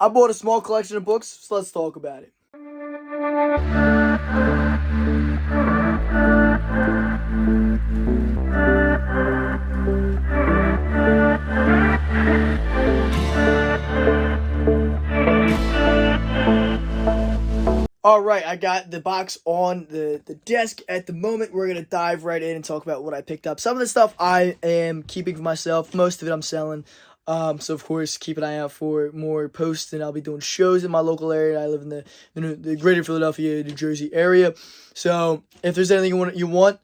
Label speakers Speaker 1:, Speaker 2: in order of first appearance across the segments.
Speaker 1: I bought a small collection of books, so let's talk about it. Alright, I got the box on the desk at the moment. We're going to dive right in and talk about what I picked up. Some of the stuff I am keeping for myself. Most of it I'm selling. So, of course, keep an eye out for more posts, and I'll be doing shows in my local area. I live in the greater Philadelphia, New Jersey area. So, if there's anything you want,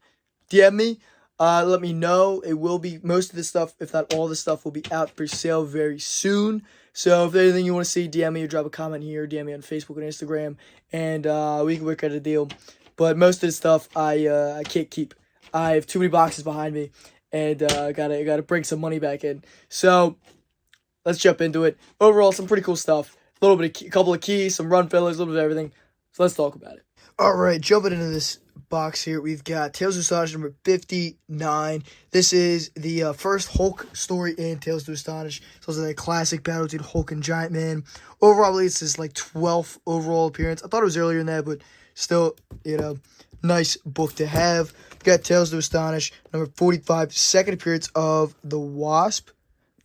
Speaker 1: DM me. Let me know. It will be, most of the stuff, if not all the stuff, will be out for sale very soon. So if there's anything you want to see, DM me or drop a comment here. DM me on Facebook and Instagram, and we can work out a deal. But most of the stuff I can't keep. I have too many boxes behind me, and gotta bring some money back in. So let's jump into it. Overall, some pretty cool stuff. A couple of keys, some run fillers, a little bit of everything. So let's talk about it. All right, jumping into this box here, we've got Tales to Astonish number 59. This is the first Hulk story in Tales to Astonish. So it's a classic battle between Hulk and Giant Man. Overall, I believe it's his 12th overall appearance. I thought it was earlier than that, but still, nice book to have. We've got Tales to Astonish number 45, second appearance of the Wasp.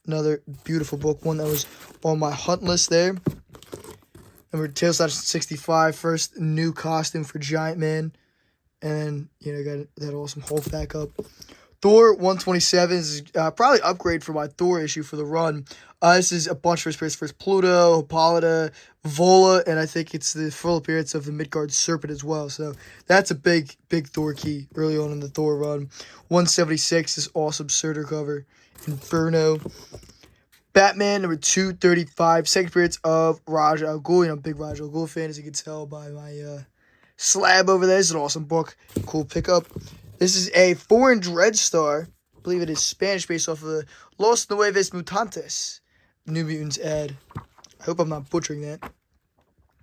Speaker 1: Another beautiful book, one that was on my hunt list there. Number Tales to Astonish 65, first new costume for Giant Man. And then, got that awesome Hulk backup. Thor 127 is probably an upgrade for my Thor issue for the run. This is a bunch of first appearance. First Pluto, Hippolyta, Vola, and I think it's the full appearance of the Midgard Serpent as well. So that's a big Thor key early on in the Thor run. 176 is awesome Surtur cover. Inferno. Batman number 235, second appearance of Ra's al Ghul. I'm a big Ra's al Ghul fan, as you can tell by my slab over there. This is an awesome book. Cool pickup. This is a foreign Dread Star. I believe it is Spanish, based off of the Los Nuevos Mutantes New Mutants ad. I hope I'm not butchering that.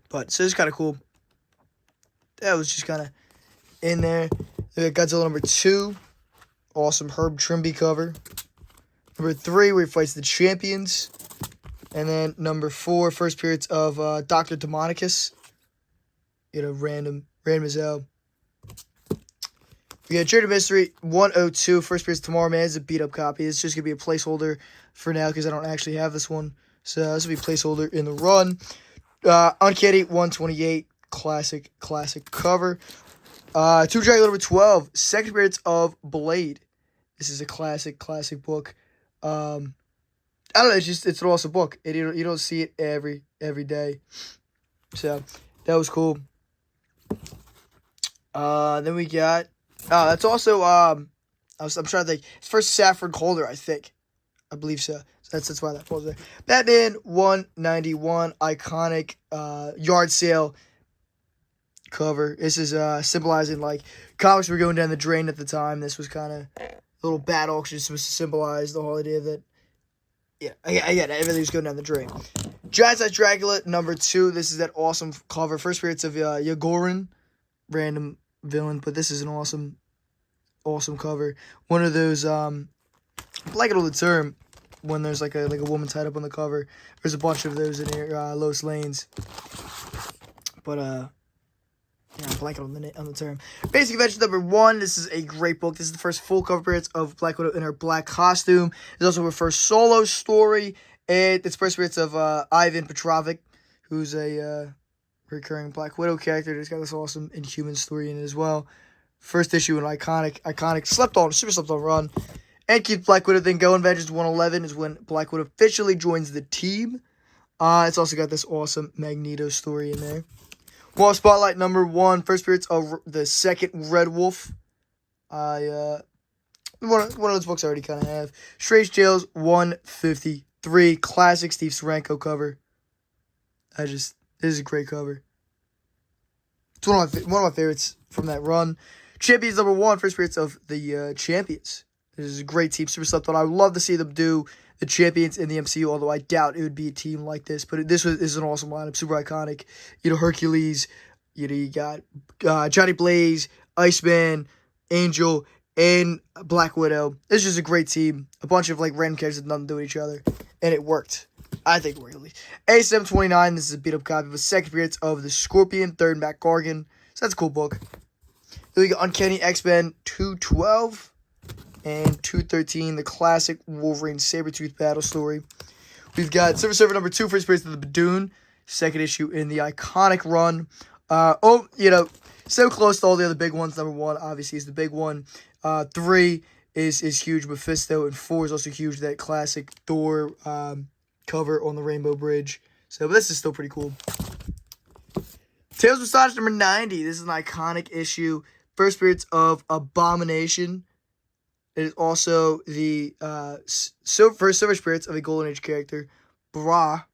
Speaker 1: But, so it's kind of cool. That was just kind of in there. We got Godzilla number 2. Awesome Herb Trimby cover. Number 3, where he fights the champions. And then number 4, first appearance of Dr. Demonicus. Random as hell. We got Journey to Mystery 102, first appearance Tomorrow Man. It's a beat up copy. It's just going to be a placeholder for now because I don't actually have this one. So this will be a placeholder in the run. Uncanny 128, classic cover. Two Dragon number 12, second appearance of Blade. This is a classic book. I don't know, it's an awesome book. You don't see it every day. So that was cool. Then we got, that's also, I'm trying to think, it's first Saffron Calder, I believe so. That's why that falls there. Batman 191, iconic, yard sale cover. This is, symbolizing, comics were going down the drain at the time. This was kind of a little bat auction, just to symbolize the whole idea that, I get it, everything's going down the drain. Giant Size Dracula number 2. This is that awesome cover. First appearance of Yagorin, random villain, but this is an awesome cover. One of those, I like it all the term when there's like a woman tied up on the cover. There's a bunch of those in here, Lois Lane's. But I like it on the term. Basic Adventure number 1. This is a great book. This is the first full cover appearance of Black Widow in her black costume. It's also her first solo story. And it's first appearance of Ivan Petrovic, who's a recurring Black Widow character. He's got this awesome Inhuman story in it as well. First issue, an iconic, super slept on run. And keep Black Widow thing going. Avengers 111 is when Black Widow officially joins the team. It's also got this awesome Magneto story in there. Wall Spotlight number 1, first appearance of the second Red Wolf. One of those books I already kind of have. Strange Tales 153, classic Steve Saranko cover. This is a great cover. It's one of my favorites from that run. Champions number 1, first appearance of the Champions. This is a great team, super slept on. I would love to see them do the Champions in the MCU, although I doubt it would be a team like this. But this is an awesome lineup, super iconic. Hercules, you got Johnny Blaze, Iceman, Angel, and Black Widow. This is just a great team. A bunch of random characters that have nothing to do with each other, and it worked. I think we're elite. A729, this is a beat-up copy of a second appearance of the Scorpion, third Mac Gargan. So that's a cool book. Then we got Uncanny X-Men 212 and 213, the classic Wolverine Sabretooth battle story. We've got Silver Surfer number 2, first appearance of the Badoon, second issue in the iconic run. So close to all the other big ones. Number 1, obviously, is the big one. 3 is huge, Mephisto, and 4 is also huge, that classic Thor cover on the Rainbow Bridge. So, but this is still pretty cool. Tales of Astonishment number 90. This is an iconic issue. First appearance of Abomination. It is also the first silver appearance of a Golden Age character, Byra.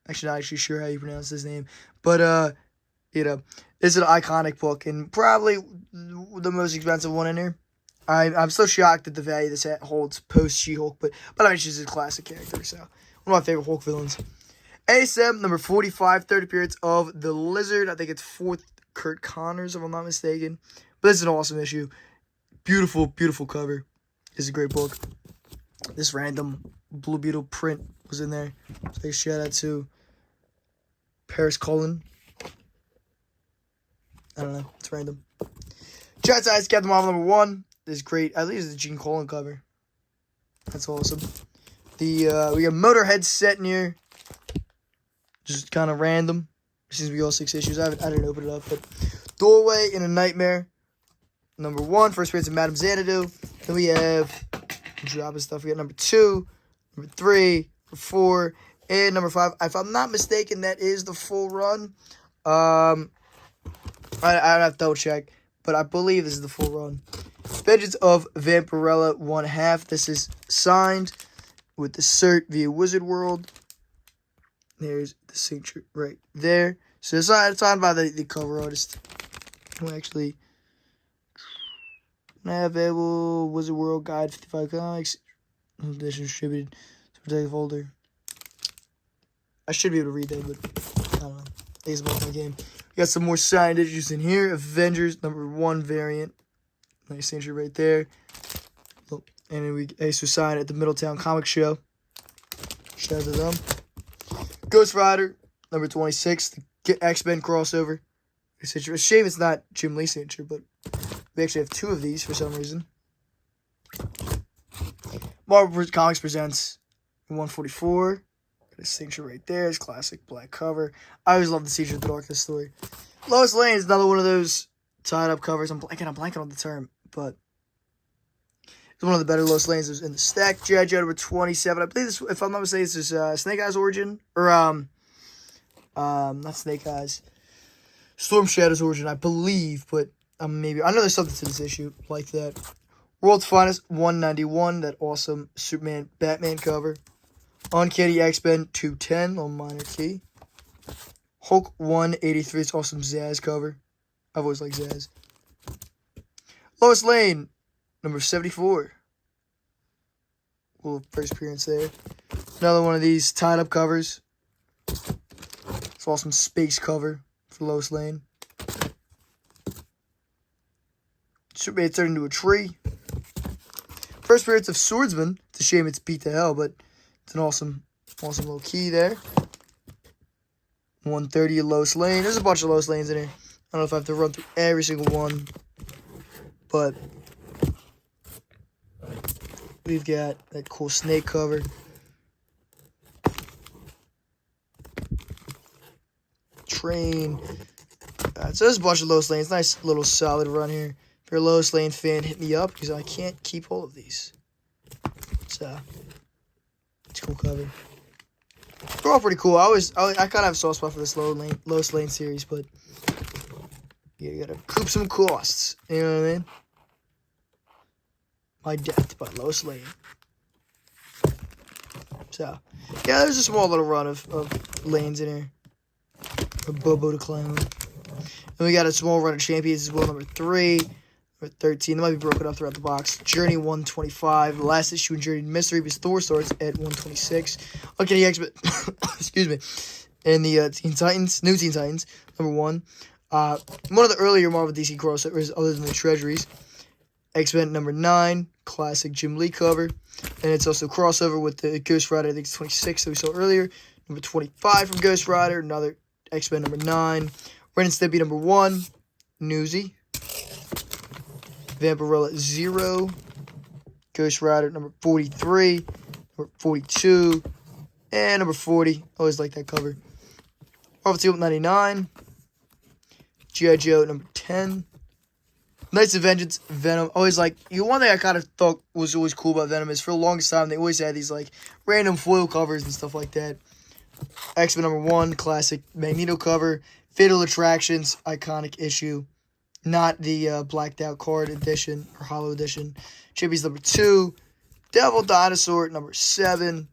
Speaker 1: Actually, not actually sure how you pronounce his name. But, it's an iconic book and probably the most expensive one in here. I'm still shocked at the value this holds post She-Hulk, but I mean, she's a classic character, so one of my favorite Hulk villains. A7, number 45, third appearance of the Lizard. I think it's 4th Kurt Connors, if I'm not mistaken. But this is an awesome issue. Beautiful, beautiful cover. It's a great book. This random Blue Beetle print was in there. So shout out to Paris Cullen. I don't know. It's random. Giant Size Captain Marvel number 1 is great. I think it's the Gene Colan cover. That's awesome. We got Motorhead set in here. Just kind of random. Seems to be all 6 issues. I didn't open it up, but Doorway in a Nightmare number 1, first appearance of Madame Xanadu. Then we have dropping stuff. We got number 2, number 3, number 4, and number 5. If I'm not mistaken, that is the full run. I have to double check, but I believe this is the full run. Vengeance of Vampirella 1/2. This is signed with the cert via Wizard World. There's the signature right there. So it's signed by the cover artist. Who actually available Wizard World Guide 55 Comics. Edition distributed to protect the folder. I should be able to read that, but I don't know. I think it's about my game. We got some more signed issues in here. Avengers number 1 variant. Nice signature right there. Oh, and then we also signed at the Middletown Comic Show. Shout out to them. Ghost Rider number 26. The X-Men crossover. It's a shame it's not Jim Lee's signature, but we actually have 2 of these for some reason. Marvel Comics presents 144. Got a signature right there. It's classic black cover. I always love the Siege of the Darkness story. Lois Lane is another one of those tied up covers. I'm blanking on the term, but it's one of the better Lois Lanes in the stack. G.I. Joe number 27. I believe this, if I'm not mistaken, this is Snake Eyes origin, or not Snake Eyes, Storm Shadow's origin, I believe, but maybe I know there's something to this issue like that. World's Finest 191, that awesome Superman Batman cover. Uncanny X-Men 210 on minor key. Hulk 183, it's awesome Zaz cover. I've always liked Zaz. Lois Lane, number 74. Little first appearance there. Another one of these tied up covers. It's awesome space cover for Lois Lane. Superman turned into a tree. First appearance of Swordsman. It's a shame it's beat to hell, but it's an awesome little key there. 130 Lois Lane. There's a bunch of Lois Lanes in here. I don't know if I have to run through every single one, but we've got that cool snake cover. Train. So there's a bunch of Lois Lanes. Nice little solid run here. If you're a Lois Lane fan, hit me up because I can't keep all of these. So it's a cool cover. They're all pretty cool. I kind of have a soft spot for this Lois Lane series, but you gotta recoup some costs. You know what I mean? My Death by Lois Lane. So yeah, there's a small little run of lanes in here. For Bobo to climb on. And we got a small run of Champions as well, number 3, number 13. They might be broken up throughout the box. Journey 125. The last issue in Journey Mystery because Thor starts at 126. Okay, the X-Men, excuse me. And the Teen Titans, New Teen Titans, number 1. One of the earlier Marvel DC crossovers other than the Treasuries. X-Men number 9, classic Jim Lee cover. And it's also crossover with the Ghost Rider, I think it's 26 that we saw earlier. Number 25 from Ghost Rider, another X-Men number 9. Ren and Stimpy number 1, Newsy. Vampirella 0. Ghost Rider number 43. Number 42. And number 40. Always like that cover. Marvel Team Up 99. G.I. Joe number 10. Knights of Vengeance, Venom. Always like, one thing I kind of thought was always cool about Venom is for the longest time they always had these like random foil covers and stuff like that. X-Men number 1, classic Magneto cover. Fatal Attractions, iconic issue. Not the blacked out card edition or hollow edition. Chippy's number 2. Devil Dinosaur number 7.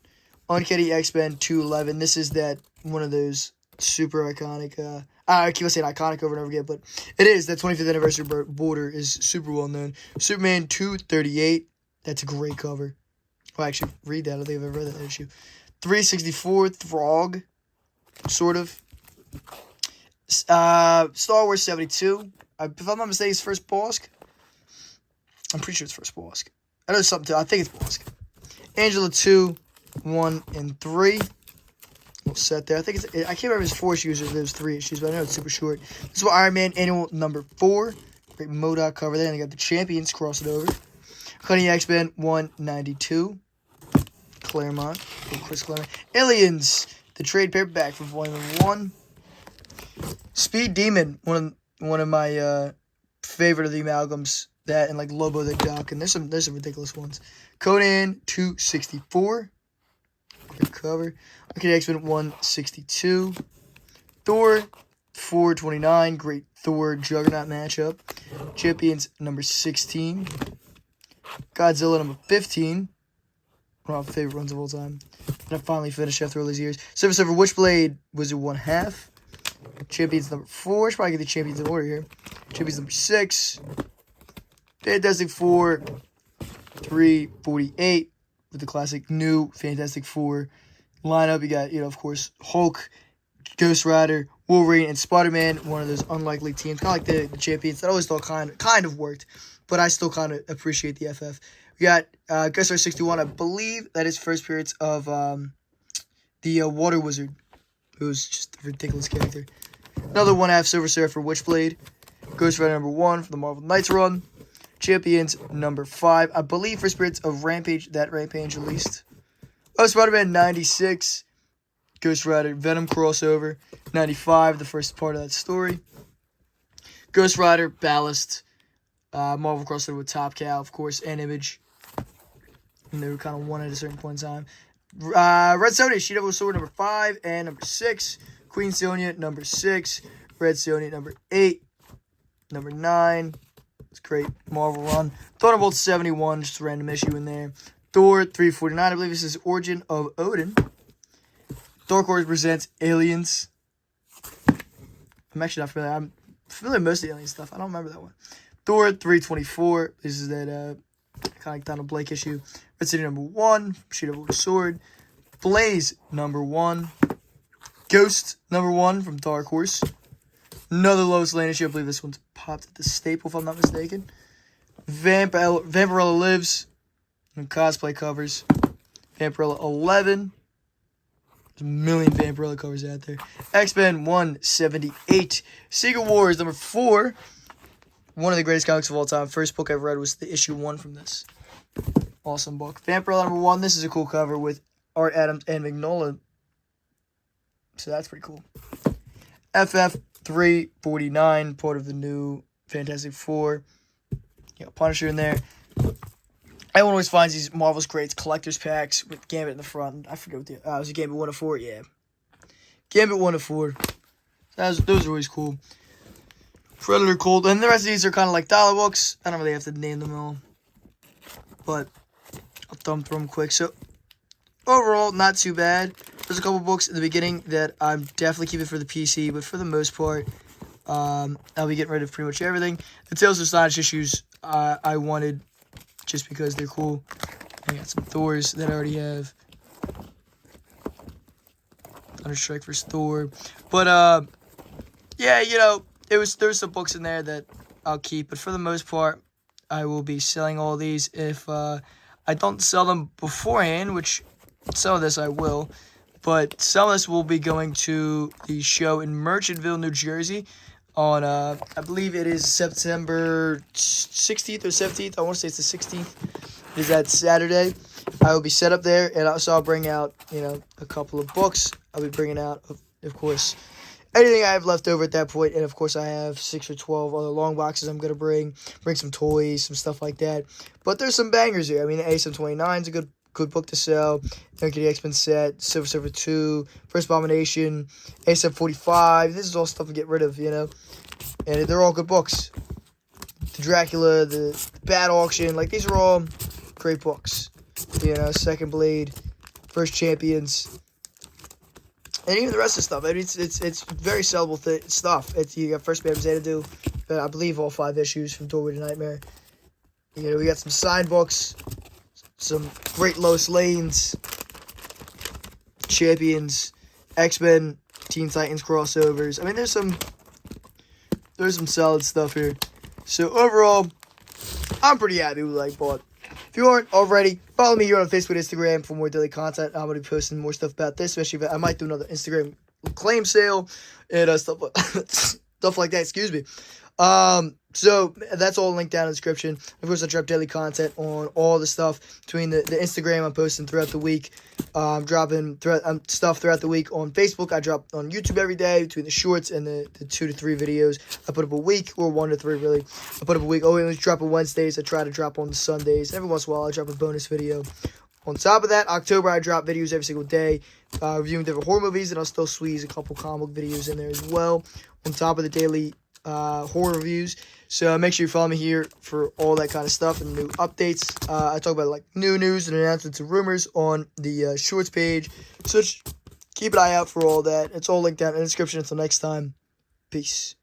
Speaker 1: Uncanny X-Men 211. This is that one of those super iconic. I keep saying iconic over and over again, but it is. That 25th anniversary border is super well known. Superman 238. That's a great cover. Well, actually, read that. I don't think I've ever read that issue. 364 Throg, sort of. Star Wars 72. If I'm not mistaken, it's first Bosk. I'm pretty sure it's first Bosk. I know something. I think it's Bosk. Angela 2, 1, and 3. We'll set there. I think I can't remember if it's 4 issues or there's 3 issues, but I know it's super short. This is Iron Man Annual number 4. Great MODOK cover there. And they got the Champions cross it over. Cunning X-Men 192. Claremont. Chris Claremont. Aliens. The trade paperback from Volume 1. Speed Demon. One of my favorite of the amalgams. That and like Lobo the Duck. And there's some ridiculous ones. Conan 264. Great cover. Okay, X-Men 162. Thor 429. Great Thor Juggernaut matchup. Champions number 16. Godzilla number 15. One of my favorite runs of all time. And I finally finished after all these years. Silver Surfer Witchblade Wizard 1/2. Champions number 4. Should probably get the champions in order here. Champions number 6. Fantastic Four 348. With the classic new Fantastic Four lineup. You got, of course, Hulk, Ghost Rider, Wolverine, and Spider-Man. One of those unlikely teams. Kind of like the champions. That always thought kind of worked. But I still kind of appreciate the FF. We got Ghost Rider 61. I believe that is first appearance of the Water Wizard. Who's just a ridiculous character. Another 1/2 Silver Surfer Witchblade. Ghost Rider number 1 for the Marvel Knights run. Champions number 5. I believe for spirits of Rampage, that Rampage released. Oh, Spider-Man 96. Ghost Rider Venom crossover. 95, the first part of that story. Ghost Rider Ballast. Marvel crossover with Top Cow, of course, and Image. And they were kind of one at a certain point in time. Red Sonja, She Devil Sword number 5 and number 6. Queen Sonya number 6. Red Sonja number 8. Number 9. It's great Marvel run. Thunderbolt 71, just a random issue in there. Thor 349, I believe this is Origin of Odin. Dark Horse presents Aliens. I'm actually not familiar. I'm familiar with most of the Alien stuff. I don't remember that one. Thor 324. This is that kind of like Donald Blake issue. Red City number 1. She Devil with a Sword. Blaze number 1. Ghost number 1 from Dark Horse. Another Lois Lane issue. I believe this one's popped at the Staple, if I'm not mistaken. Vampirella Lives. And cosplay covers. Vampirella 11. There's a million Vampirella covers out there. X-Men 178. Secret Wars number 4. One of the greatest comics of all time. First book I've read was the issue 1 from this. Awesome book. Vampirella number 1. This is a cool cover with Art Adams and Mignola. So that's pretty cool. FF 349, part of the new Fantastic Four. You got Punisher in there. Everyone always finds these Marvel's Greats collector's packs with Gambit in the front. I forget what the... it was a Gambit 1 of 4, yeah. Gambit 1 of 4. Those are always cool. Predator Cold. And the rest of these are kind of like dollar books. I don't really have to name them all. But I'll thumb through them quick. So, overall, not too bad. There's a couple books in the beginning that I'm definitely keeping for the PC. But for the most part, I'll be getting rid of pretty much everything. The Tales of Astonished issues I wanted just because they're cool. I got some Thors that I already have. Thunderstrike vs. Thor. But, yeah, there was some books in there that I'll keep. But for the most part, I will be selling all these. If I don't sell them beforehand, which some of this I will, but some of this will be going to the show in Merchantville, New Jersey on, I believe it is September 16th or 17th. I want to say it's the 16th. It is that Saturday. I will be set up there, and also I'll bring out, a couple of books. I'll be bringing out, of course, anything I have left over at that point, and of course I have 6 or 12 other long boxes I'm going to bring some toys, some stuff like that. But there's some bangers here. I mean, ASM 29 is a good book to sell. Uncanny X-Men set, Silver Surfer 2, First Abomination, ASM 45. This is all stuff to get rid of, and they're all good books. The Dracula, the Bat Auction, like, these are all great books. Second Blade, First Champions, and even the rest of the stuff. I mean, it's very sellable stuff. You got First Man Xanadu, I believe all 5 issues from Doorway to Nightmare. We got some signed books, some great Lois Lanes, Champions, X-Men, Teen Titans crossovers. I mean, there's some solid stuff here. So overall, I'm pretty happy with what I bought. If you aren't already, follow me here on Facebook and Instagram for more daily content. I'm going to be posting more stuff about this, especially if I might do another Instagram claim sale and stuff like that. Excuse me. So that's all linked down in the description. Of course, I drop daily content on all the stuff between the Instagram I'm posting throughout the week. I'm dropping stuff throughout the week on Facebook. I drop on YouTube every day between the shorts and the 2 to 3 videos. I put up a week, or 1 to 3 really. I put up a week. Always drop on Wednesdays. I try to drop on Sundays. Every once in a while, I drop a bonus video. On top of that, October, I drop videos every single day, reviewing different horror movies, and I'll still squeeze a couple comic videos in there as well. On top of the daily horror reviews. So make sure you follow me here for all that kind of stuff and new updates. I talk about like new news and announcements and rumors on the shorts page. So just keep an eye out for all that. It's all linked down in the description. Until next time, peace.